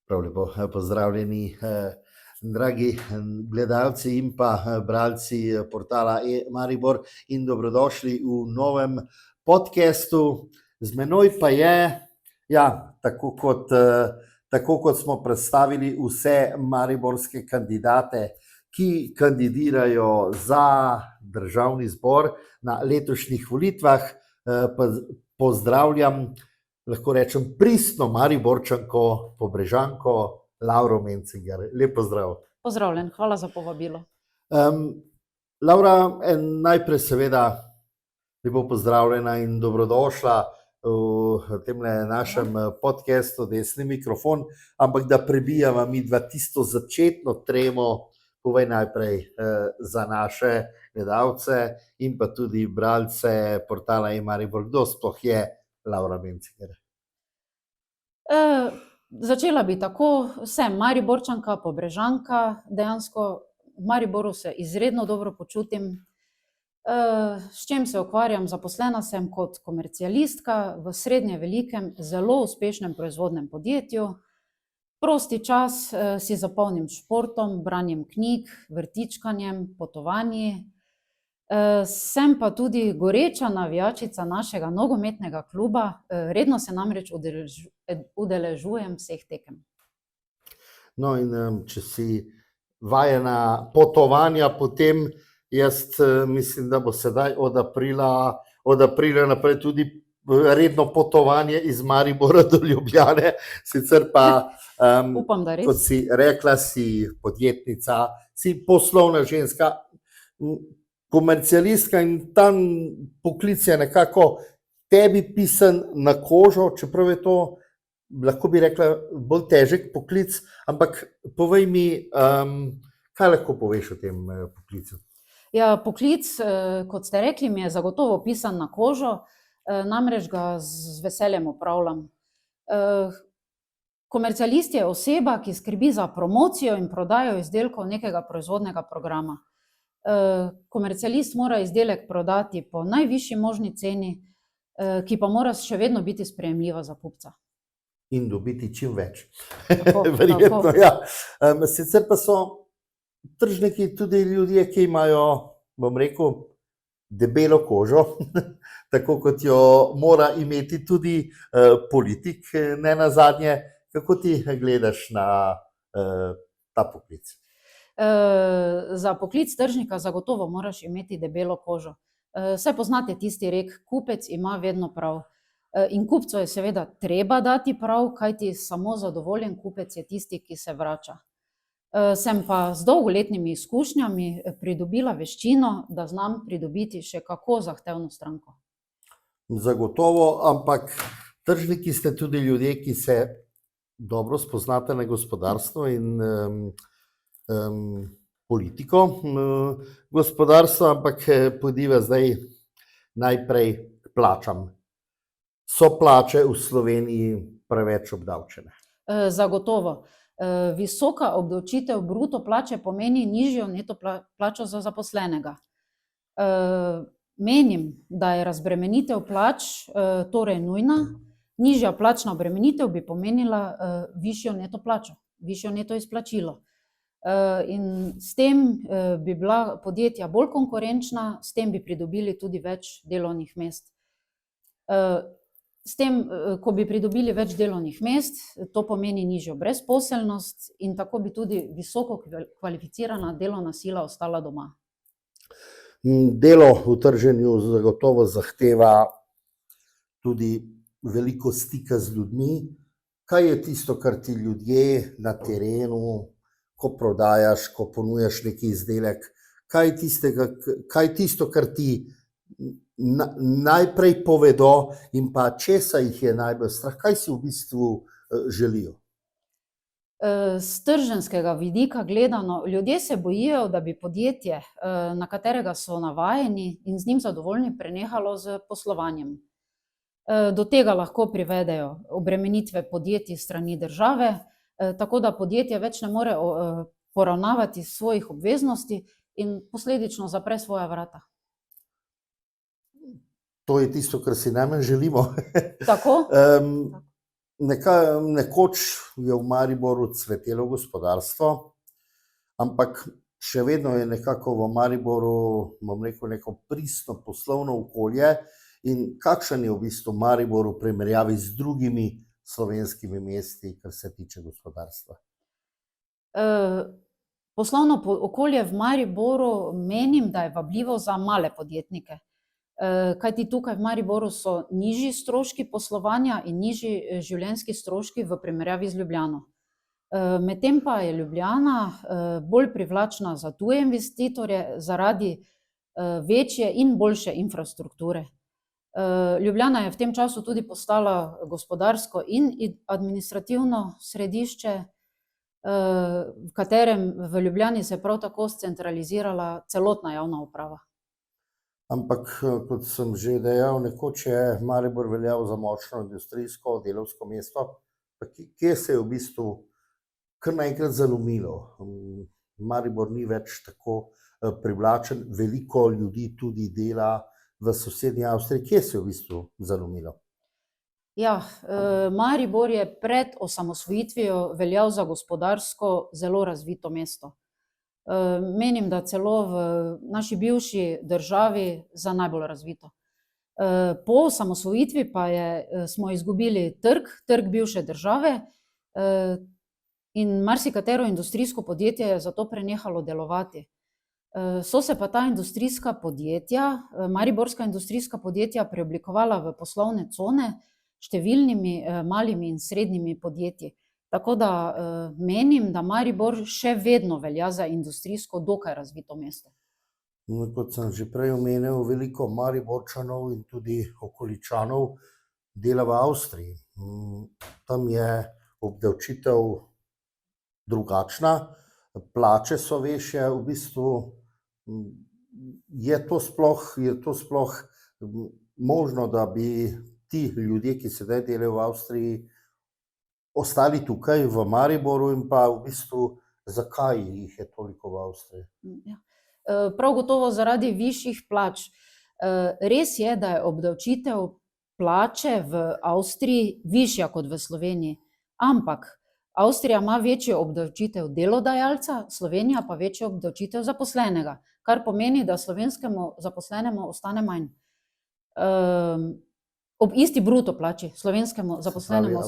Prav lepo pozdravljeni, dragi gledalci in pa bralci portala Maribor in dobrodošli v novem podcastu. Z menoj pa je, tako kot smo predstavili vse mariborske kandidate, ki kandidirajo za državni zbor na letošnjih volitvah, pozdravljam, lahko rečem, pristno Mariborčanko, Pobrežanko, Lauro Mencinger. Lep pozdrav. Pozdravljen, hvala za povabilo. Laura, najprej seveda lepo pozdravljena in dobrodošla v tem našem podcastu Desni mikrofon, ampak da prebijava midva tisto začetno tremo, povej najprej za naše gledalce in pa tudi bralce portala Maribor, kdo sploh je Laura Mencinger? Začela bi tako, sem Mariborčanka, Pobrežanka, dejansko v Mariboru se izredno dobro počutim. S čim se ukvarjam? Zaposlena sem kot komercialistka v srednje velikem, zelo uspešnem proizvodnem podjetju. Prosti čas si zapolnim športom, branjem knjig, vrtičkanjem, potovanji. Sem pa tudi goreča navijačica našega nogometnega kluba, redno se namreč udeležujem vseh tekem. No, in če si vajena potovanja, potem jaz mislim, da bo sedaj od aprila naprej tudi redno potovanje iz Maribora do Ljubljane, sicer pa, Upam, da res. kot si rekla, si podjetnica, si poslovna ženska, komercialistka in tam poklic je nekako tebi pisan na kožo, čeprav je to, lahko bi rekla, bolj težek poklic, ampak povej mi, kaj lahko poveš o tem poklicu? Ja, poklic, kot ste rekli, mi je zagotovo pisan na kožo, namreč ga z veseljem opravljam. Komercialist je oseba, ki skrbi za promocijo in prodajo izdelkov nekega proizvodnega programa. Komercialist mora izdelek prodati po najvišji možni ceni, ki pa mora še vedno biti sprejemljiva za kupca. In dobiti čim več. Tako, Verjetno, tako. ja. Sicer pa so tržniki tudi ljudje, ki imajo, bom rekel, debelo kožo, tako kot jo mora imeti tudi politik, ne nazadnje. Kako ti gledaš na ta poklic? Za poklic tržnika zagotovo moraš imeti debelo kožo. Saj poznate tisti rek, kupec ima vedno prav. In kupcu je seveda treba dati prav, kajti samo zadovoljen kupec je tisti, ki se vrača. Sem pa z dolgoletnimi izkušnjami pridobila veščino, da znam pridobiti še kako zahtevno stranko. Zagotovo, ampak tržniki ste tudi ljudje, ki se dobro spoznate na gospodarstvo in politiko gospodarstva, ampak pojdiva zdaj najprej k plačam. So plače v Sloveniji preveč obdavčene? Zagotovo. Visoka obdavčitev bruto plače pomeni nižjo neto plačo za zaposlenega. Menim, da je razbremenitev plač torej nujna. Nižja plačna obremenitev bi pomenila višjo neto plačo, višjo neto izplačilo. In s tem bi bila podjetja bolj konkurenčna, s tem bi pridobili tudi več delovnih mest. S tem, ko bi pridobili več delovnih mest, to pomeni nižjo brezposelnost in tako bi tudi visoko kvalificirana delovna sila ostala doma. Delo v trženju zagotovo zahteva tudi veliko stika z ljudmi. Kaj je tisto, kar ti ljudje na terenu, ko prodajaš, ko ponujaš neki izdelek, kaj je tisto, kar ti najprej povedo in pa česa jih je najbolj strah, kaj si v bistvu želijo? Z trženjskega vidika gledano, ljudje se bojijo, da bi podjetje, na katerega so navajeni in z njim zadovoljni, prenehalo s poslovanjem. Do tega lahko privedejo obremenitve podjetij s strani države, tako da podjetje več ne more poravnavati svojih obveznosti in posledično zapre svoja vrata. To je tisto, kar si najmanj želimo. Tako? Nekoč je v Mariboru cvetelo gospodarstvo, ampak še vedno je nekako v Mariboru, bom rekel, neko pristno poslovno okolje. In kakšen je v bistvu Maribor v primerjavi z drugimi slovenskimi mesti, kar se tiče gospodarstva? Poslovno okolje v Mariboru menim, da je vabljivo za male podjetnike. Kajti tukaj v Mariboru so nižji stroški poslovanja in nižji življenjski stroški v primerjavi z Ljubljano. Medtem pa je Ljubljana bolj privlačna za tuje investitorje zaradi večje in boljše infrastrukture. Ljubljana je v tem času tudi postala gospodarsko in administrativno središče, v katerem v Ljubljani se je prav tako scentralizirala celotna javna uprava. Ampak, kot sem že dejal, nekoč je Maribor veljal za močno industrijsko, delavsko mesto. Kje se je v bistvu kar naenkrat zalomilo? Maribor ni več tako privlačen, veliko ljudi tudi dela v sosednji Avstriji. Kje se je v bistvu zalomilo? Ja, Maribor je pred osamosvojitvijo veljal za gospodarsko zelo razvito mesto. Menim, da celo v naši bivši državi za najbolj razvito. Po osamosvojitvi pa smo izgubili trg bivše države, in marsikatero industrijsko podjetje je zato prenehalo delovati. So se pa ta industrijska podjetja, mariborska industrijska podjetja preoblikovala v poslovne cone številnimi malimi in srednjimi podjetji. Tako da menim, da Maribor še vedno velja za industrijsko dokaj razvito mesto. Kot sem že prej omenil, veliko Mariborčanov in tudi okoličanov dela v Avstriji. Tam je obdavčitev drugačna, plače so višje, v bistvu je to sploh možno, da bi ti ljudje, ki sedaj delajo v Avstriji, ostali tukaj v Mariboru, in pa v bistvu zakaj jih je toliko v Avstriji? Ja. Prav gotovo zaradi višjih plač. Res je, da je obdavčitev plače v Avstriji višja kot v Sloveniji, ampak Avstrija ima večjo obdavčitev delodajalca, Slovenija pa večjo obdavčitev zaposlenega, kar pomeni, da slovenskemu zaposlenemu ostane manj. Ob isti bruto plači, slovenskemu zaposlenemu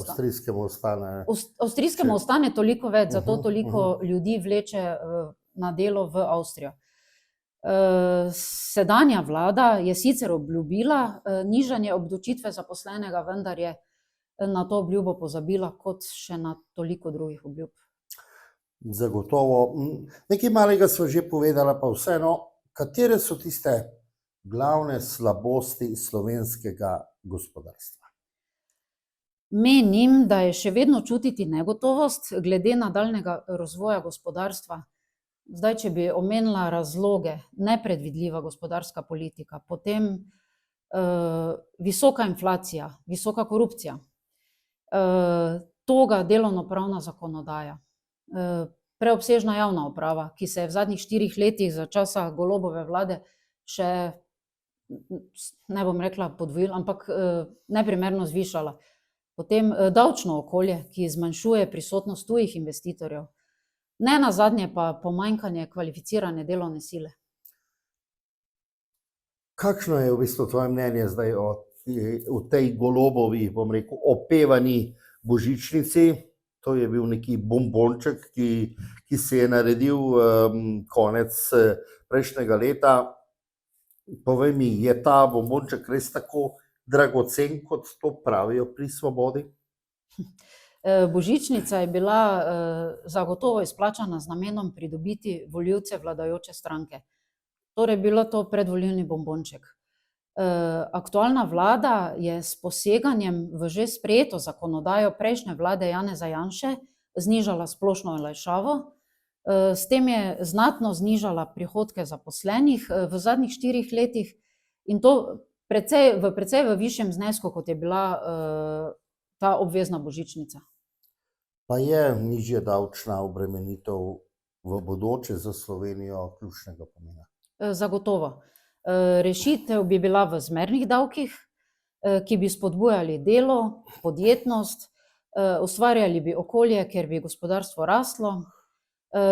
avstrijskemu ostane toliko več, zato toliko ljudi vleče na delo v Avstrijo. Sedanja vlada je sicer obljubila nižanje obdavčitve zaposlenega, vendar je na to obljubo pozabila, kot še na toliko drugih obljub. Zagotovo. Nekaj malega sva že povedala, pa vseeno, katere so tiste glavne slabosti slovenskega gospodarstva? Menim, da je še vedno čutiti negotovost glede nadaljnjega razvoja gospodarstva. Zdaj, če bi omenila razloge, nepredvidljiva gospodarska politika, potem visoka inflacija, visoka korupcija, toga delovnopravna zakonodaja, preobsežna javna uprava, ki se je v zadnjih 4 letih za časa Golobove vlade še, ne bom rekla podvojila, ampak neprimerno zvišala. Potem davčno okolje, ki zmanjšuje prisotnost tujih investitorjev. Ne nazadnje pa pomanjkanje kvalificirane delovne sile. Kakšno je v bistvu tvoje mnenje zdaj o tej Golobovi, bom rekel, opevani božičnici? To je bil neki bombonček, ki se je naredil konec prejšnjega leta. Povej mi, je ta bombonček res tako dragocen, kot to pravijo pri Svobodi? Božičnica je bila zagotovo izplačana z namenom pridobiti volivce vladajoče stranke. Torej bilo to predvolilni bombonček. Aktualna vlada je s poseganjem v že sprejeto zakonodajo prejšnje vlade Janeza Janše znižala splošno olajšavo. S tem je znatno znižala prihodke zaposlenih v zadnjih 4 letih, in to precej v višjem znesku, kot je bila ta obvezna božičnica. Pa je nižja davčna obremenitev v bodoče za Slovenijo ključnega pomena? Zagotovo. Rešitev bi bila v zmernih davkih, ki bi spodbujali delo, podjetnost, ustvarjali bi okolje, kjer bi gospodarstvo raslo,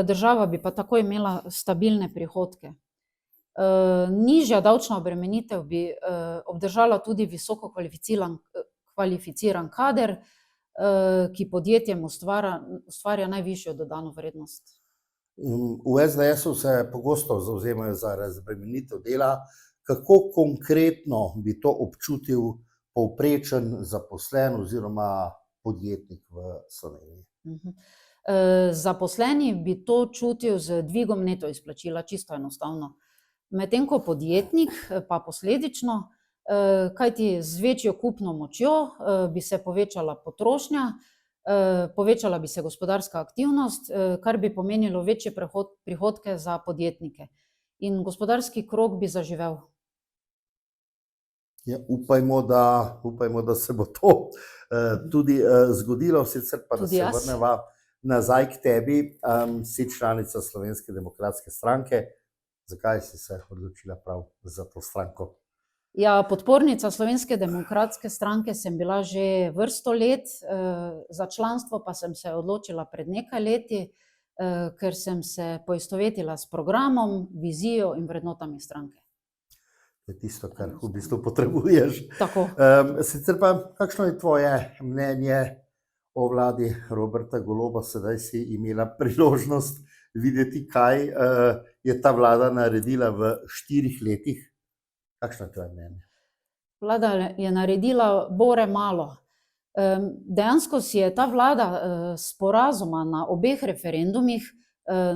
država bi pa tako imela stabilne prihodke. Nižja davčna obremenitev bi obdržala tudi visoko kvalificiran kader, ki podjetjem ustvarja najvišjo dodano vrednost. V SDS-u se pogosto zavzemajo za razbremenitev dela. Kako konkretno bi to občutil povprečen zaposlen oziroma podjetnik v Sloveniji? Zaposleni bi to čutil z dvigom neto izplačila, čisto enostavno. Medtem ko podjetnik pa posledično, kajti z večjo kupno močjo bi se povečala potrošnja, povečala bi se gospodarska aktivnost, kar bi pomenilo večje prihodke za podjetnike. In gospodarski krog bi zaživel. Ja, upajmo, da se bo to tudi zgodilo, sicer pa da Tudi se jaz. vrneva nazaj k tebi. Si članica Slovenske demokratske stranke. Zakaj si se odločila prav za to stranko? Ja, podpornica Slovenske demokratske stranke sem bila že vrsto let, za članstvo pa sem se odločila pred nekaj leti, ker sem se poistovetila s programom, vizijo in vrednotami stranke. To je tisto, kar v bistvu potrebuješ. Tako. Sicer pa, kakšno je tvoje mnenje o vladi Roberta Goloba? Sedaj si imela priložnost videti, kaj je ta vlada naredila v 4 letih. Kakšno je tvoje mnenje? Vlada je naredila bore malo. Dejansko si je ta vlada s porazoma na obeh referendumih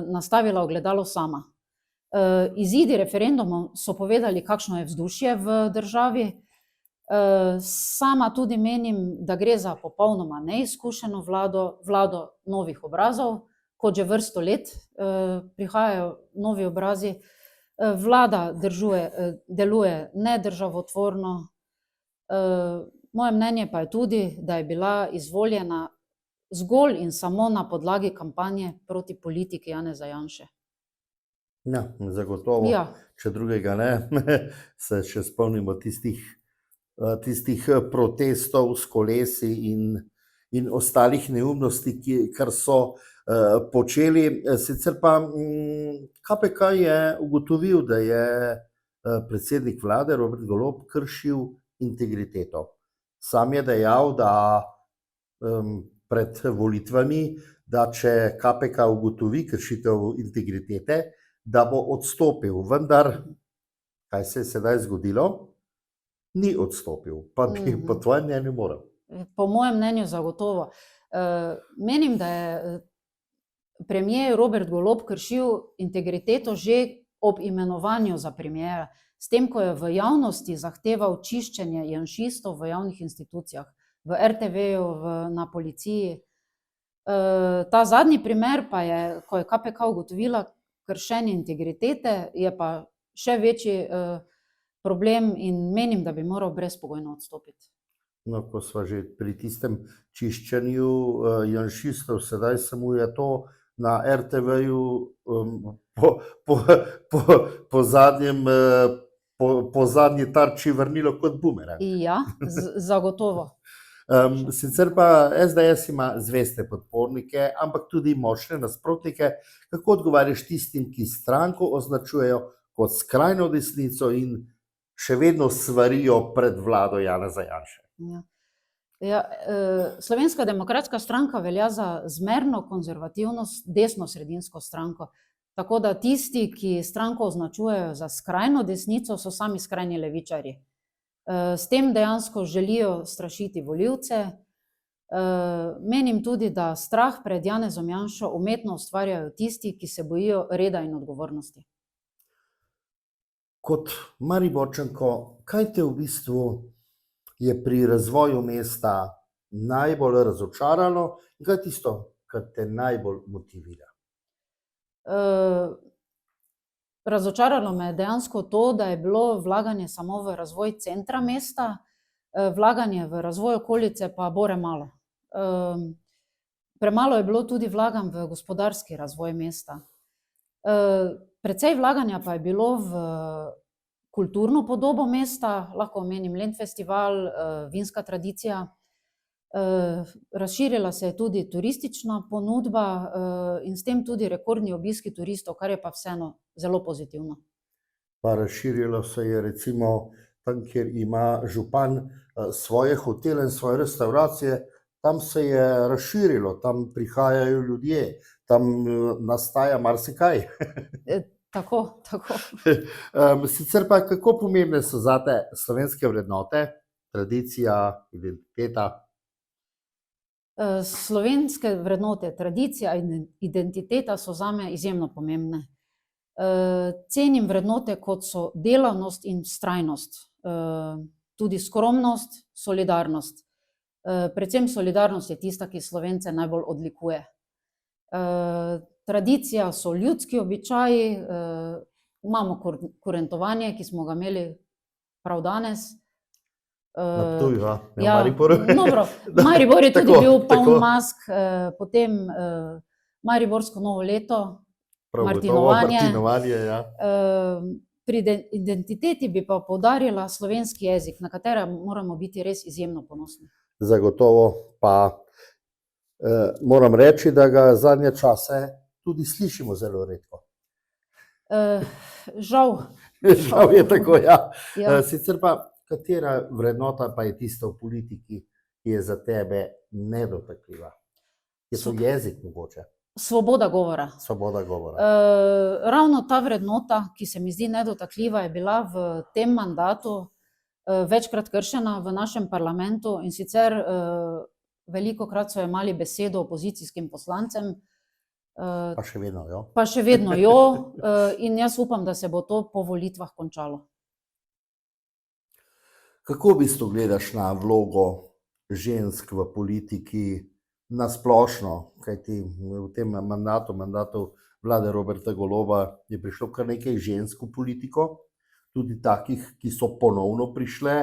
nastavila ogledalo sama. Izidi referendumov so povedali, kakšno je vzdušje v državi. Sama tudi menim, da gre za popolnoma neizkušeno vlado novih obrazov, kot že vrsto let prihajajo novi obrazi. Vlada deluje nedržavotvorno. Moje mnenje pa je tudi, da je bila izvoljena zgolj in samo na podlagi kampanje proti politiki Janeza Janše. Ja, zagotovo. Ja. Če drugega ne, se še spomnimo tistih protestov s kolesi in ostalih neumnosti, kar so počeli. Sicer pa KPK je ugotovil, da je predsednik vlade Robert Golob kršil integriteto. Sam je dejal, da pred volitvami, da če KPK ugotovi kršitev integritete, da bo odstopil. Vendar, kaj se je sedaj zgodilo? Ni odstopil, pa bi po tvojem mnenju moral. Po mojem mnenju zagotovo. Menim, da je premier Robert Golob kršil integriteto že ob imenovanju za premiera, s tem, ko je v javnosti zahteval čiščenje janšistov v javnih institucijah, v RTV-ju, na policiji. Ta zadnji primer pa je, ko je KPK ugotovila kršenje integritete, je pa še večji problem in menim, da bi moral brezpogojno odstopiti. No, ko sva že pri tistem čiščenju janšistov, sedaj se mu je to na RTV-ju po zadnji tarči vrnilo kot bumerang. Ja, zagotovo. Sicer pa SDS ima zveste podpornike, ampak tudi močne nasprotnike. Kako odgovarjaš tistim, ki stranko označujejo kot skrajno desnico in še vedno svarijo pred vlado Janeza Janše? Slovenska demokratska stranka velja za zmerno konzervativno desnosredinsko stranko. Tako da tisti, ki stranko označujejo za skrajno desnico, so sami skrajni levičarji. S tem dejansko želijo strašiti volivce. Menim tudi, da strah pred Janezom Janšo umetno ustvarjajo tisti, ki se bojijo reda in odgovornosti. Kot Mariborčanko, kaj te v bistvu je pri razvoju mesta najbolj razočaralo in kaj je tisto, kar te najbolj motivira? Razočaralo me je dejansko to, da je bilo vlaganje samo v razvoj centra mesta, vlaganje v razvoj okolice pa bore malo. Premalo je bilo tudi vlaganj v gospodarski razvoj mesta. Precej vlaganja pa je bilo v kulturno podobo mesta, lahko omenim Lent festival, vinska tradicija. Razširila se je tudi turistična ponudba in s tem tudi rekordni obiski turistov, kar je pa vseeno zelo pozitivno. Pa razširilo se je recimo tam, kjer ima župan svoje hotele in svoje restauracije, tam se je razširilo, tam prihajajo ljudje, tam nastaja marsikaj. Tako. Sicer pa kako pomembne so zate slovenske vrednote, tradicija, identiteta? Slovenske vrednote, tradicija in identiteta so zame izjemno pomembne. Cenim vrednote, kot so delavnost in vztrajnost, tudi skromnost, solidarnost. Predvsem solidarnost je tista, ki Slovence najbolj odlikuje. Tradicija so ljudski običaji, imamo kurentovanje, ki smo ga imeli prav danes. Na Ptuju, v Ja, Mariboru. dobro, Maribor je tudi Tako, bil poln tako. mask, potem mariborsko novo leto, Prav gotovo, martinovanje. martinovanje, ja. Pri identiteti bi pa poudarila slovenski jezik, na katerem moramo biti res izjemno ponosni. Zagotovo pa moram reči, da ga zadnje čase tudi slišimo zelo redko. Žal. Žal je tako, ja. Ja. Sicer pa, katera vrednota pa je tista v politiki, ki je za tebe nedotakljiva? Je to jezik mogoče? Svoboda govora. Svoboda govora. Ravno ta vrednota, ki se mi zdi nedotakljiva, je bila v tem mandatu večkrat kršena v našem parlamentu, in sicer velikokrat so jemali besedo opozicijskim poslancem. Pa še vedno, jo. Pa še vedno jo, in jaz upam, da se bo to po volitvah končalo. Kako v bistvu gledaš na vlogo žensk v politiki na splošno? Kajti v tem mandatu vlade Roberta Goloba je prišlo kar nekaj žensk v politiko, tudi takih, ki so ponovno prišle,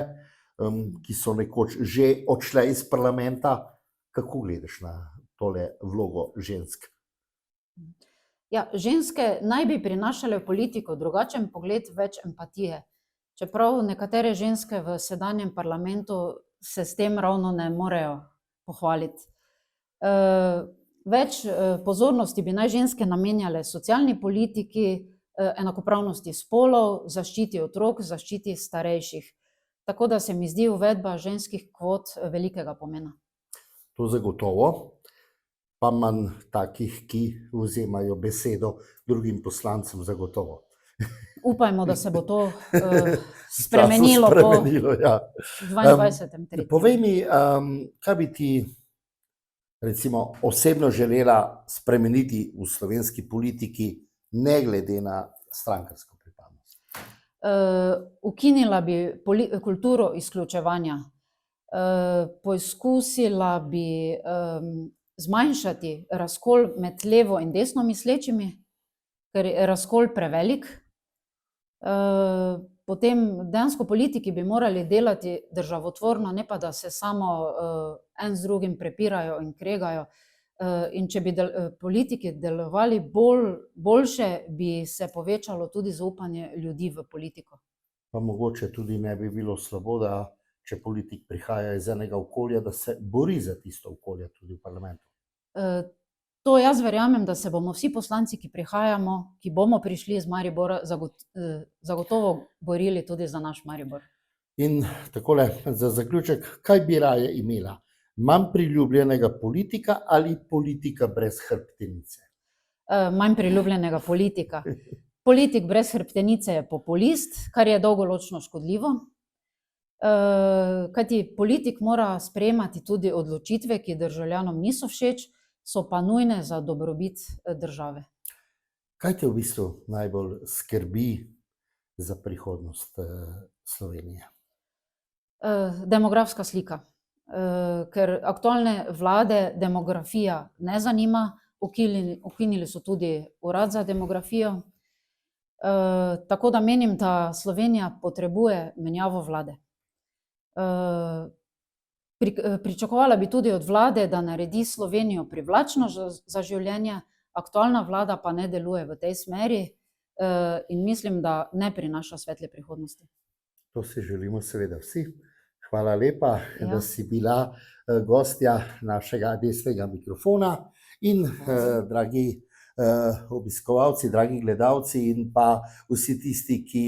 ki so nekoč že odšle iz parlamenta. Kako gledaš na tole vlogo žensk? Ja, ženske naj bi prinašale v politiko drugačen pogled, več empatije. Čeprav nekatere ženske v sedanjem parlamentu se s tem ravno ne morejo pohvaliti. Več pozornosti bi naj ženske namenjale socialni politiki, enakopravnosti spolov, zaščiti otrok, zaščiti starejših. Tako da se mi zdi uvedba ženskih kvot velikega pomena. To zagotovo, pa manj takih, ki vzemajo besedo drugim poslancem, zagotovo. Upajmo, da se bo to spremenilo po ja. 22. Povej mi, kaj bi ti recimo osebno želela spremeniti v slovenski politiki, ne glede na strankarsko pripadnost? Ukinila bi kulturo izključevanja. Poizkusila bi zmanjšati razkol med levo in desno mislečimi, ker je razkol prevelik. Potem dejansko politiki bi morali delati državotvorno, ne pa da se samo en z drugim prepirajo in kregajo. In če bi politiki delovali boljše, bi se povečalo tudi zaupanje ljudi v politiko. Pa mogoče tudi ne bi bilo slabo, da če politik prihaja iz enega okolja, da se bori za tisto okolje tudi v parlamentu. To jaz verjamem, da se bomo vsi poslanci, ki prihajamo, ki bomo prišli iz Maribora, zagotovo borili tudi za naš Maribor. In takole, za zaključek, kaj bi raje imela? Manj priljubljenega politika ali politika brez hrbtenice? Manj priljubljenega politika. Politik brez hrbtenice je populist, kar je dolgoročno škodljivo. Kajti politik mora sprejemati tudi odločitve, ki državljanom niso všeč, so pa nujne za dobrobit države. Kaj te v bistvu najbolj skrbi za prihodnost Slovenije? Demografska slika. Ker aktualne vlade demografija ne zanima, ukinili so tudi urad za demografijo. Tako da menim, da Slovenija potrebuje menjavo vlade. Pričakovala bi tudi od vlade, da naredi Slovenijo privlačno za življenje, aktualna vlada pa ne deluje v tej smeri in mislim, da ne prinaša svetle prihodnosti. To si želimo seveda vsi. Hvala lepa, Ja. da si bila gostja našega desnega mikrofona in dragi obiskovalci, dragi gledalci in pa vsi tisti, ki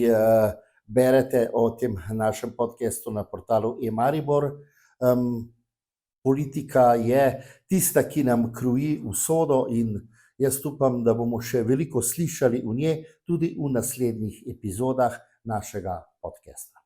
berete o tem našem podcastu na portalu eMaribor. Politika je tista, ki nam kroji usodo in jaz upam, da bomo še veliko slišali o njej tudi v naslednjih epizodah našega podcasta.